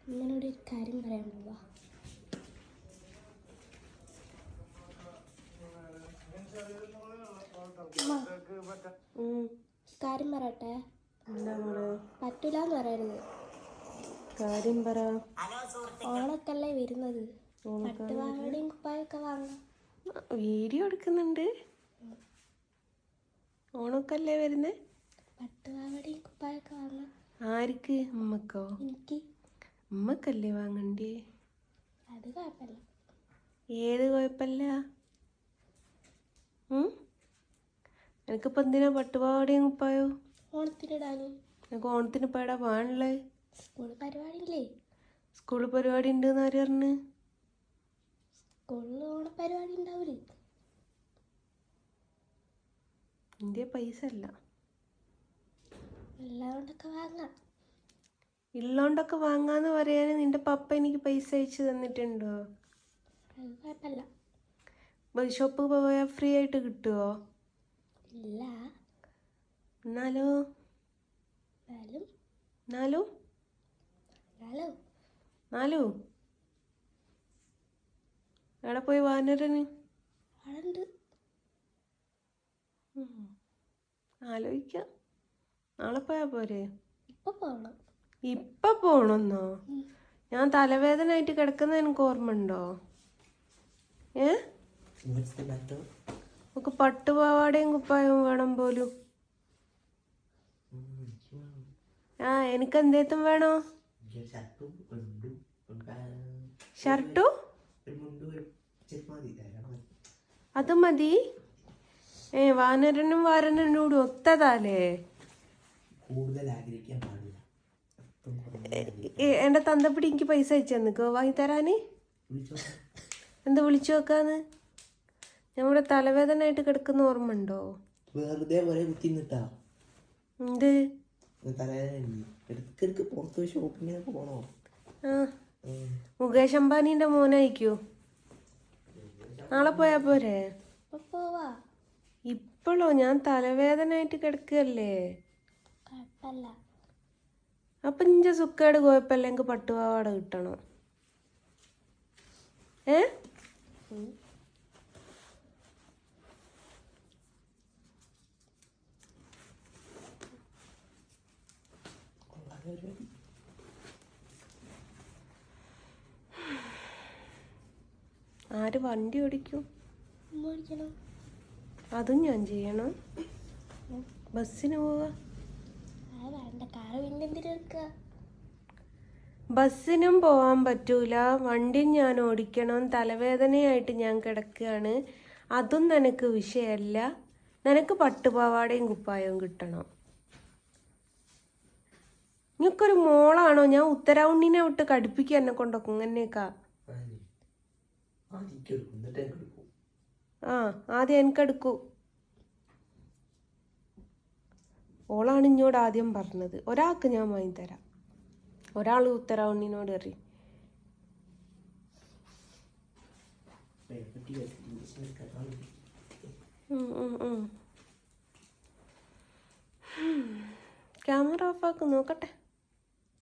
നിന്നോട് ഒരു കാര്യം പറയാൻ പോവാ. കാര്യം പറയട്ടെ. എന്താ മോളെ? പറ്റൂലെന്ന് പറയരുത്. കാര്യം പറ. ഓണക്കല്ലേ വരുന്നത്, പട്ടുപാവാടയും കുപ്പായൊക്കെ വാങ്ങാം. വീഡിയോ എടുക്കുന്നുണ്ട്. ഓണക്കല്ലേ വരുന്നേ? പട്ടുപാവാടയും കുപ്പായൊക്കെ വാങ്ങാം. ആർക്ക്? അമ്മക്കോ? എനിക്ക്. അമ്മക്കല്ലേ വാങ്ങണ്ടേ? അത് കുഴപ്പമില്ല. ഏത് കുഴപ്പമില്ല? എനിക്കിപ്പോൾ എന്തിനാ പട്ടുപാവാടയും കുപ്പായോ? ഓണത്തിനിടാന്. എനിക്ക് ഓണത്തിന് ഇപ്പോൾ എവിടെ പോകാനുള്ളത്? സ്കൂൾ പരിപാടി ഇല്ലേ? സ്കൂളിൽ പരിപാടി ഉണ്ട് എന്ന് ആര് പറഞ്ഞു? സ്കൂളിൽ ഓണപ്പരിപാടി ഉണ്ടാവൂലേ? എൻ്റെ പൈസ അല്ല. എല്ലാവണ്ടൊക്കെ വാങ്ങാം. ഉള്ളോണ്ടൊക്കെ വാങ്ങാന്ന് പറയാൻ നിന്റെ പപ്പ എനിക്ക് പൈസ അയച്ചു തന്നിട്ടുണ്ടോ? അത് കുഴപ്പമില്ല. ഷോപ്പ് പോയാൽ ഫ്രീ ആയിട്ട് കിട്ടുമോ? ഇല്ല. എന്നാലോ? എന്നാലും നാലു എന്നാലോ നാലു എവിടെ പോയി വാനരന്? ആളുണ്ട്. ആലോചിക്കാം. നാളെ പോയാ പോരെ? ഇപ്പൊ പോകണം. ഇപ്പൊ പോണെന്നോ? ഞാൻ തലവേദന ആയിട്ട് കിടക്കുന്ന എനിക്ക് ഓർമ്മ ഉണ്ടോ? നമുക്ക് പട്ടുപാവാടയും കുപ്പായവും വേണം പോലും. എനിക്ക് എന്തേത്തും വേണോ? ഷർട്ടു അത് മതി. വാനരനും വാരനും കൂടി ഒത്തതാലേ? എന്റെ തന്തപ്പിടി എനിക്ക് പൈസ അയച്ചു തന്നിക്കോ വാങ്ങി തരാന്. എന്താ വിളിച്ചു നോക്കാന്ന്? നമ്മുടെ തലവേദന ആയിട്ട് കിടക്കുന്ന ഓർമ്മ ഉണ്ടോ? എന്ത് മുകേഷ് അംബാനിന്റെ മോനായിക്കോ? നാളെ പോയാ പോരെ? പോവാ. ഇപ്പോഴോ? ഞാൻ തലവേദന ആയിട്ട് കിടക്കുകയല്ലേ. കുഴപ്പമില്ല. അപ്പൊ ഇഞ്ച സുക്കേട് കുഴപ്പമില്ല. എനിക്ക് പട്ടുപാവാട കിട്ടണം. ആര് വണ്ടി ഓടിക്കും? അതും ഞാൻ ചെയ്യണം. ബസ്സിന് പോവാ. ബസ്സിനും പോവാൻ പറ്റൂല, വണ്ടിയും ഞാൻ ഓടിക്കണം. തലവേദനയായിട്ട് ഞാൻ കിടക്കുകയാണ്. അതും നിനക്ക് വിഷയമല്ല. നിനക്ക് പട്ടുപാവാടയും കുപ്പായവും കിട്ടണം. നിനക്കൊരു മോളാണോ? ഞാൻ ഉത്തരവുണ്ണിനെ വിട്ട് കടുപ്പിക്കുക എന്നെ കൊണ്ടൊക്കെ ഇങ്ങനെയൊക്കെ. ആദ്യം എനിക്കെടുക്കൂ. ഓളാണ് ഇഞ്ഞോട് ആദ്യം പറഞ്ഞത്. ഒരാൾക്ക് ഞാൻ വാങ്ങിത്തരാം. ഒരാൾ ഉത്തരവുണ്ണിനോട് അറിയും. ക്യാമറ ഓഫാക്ക് നോക്കട്ടെ.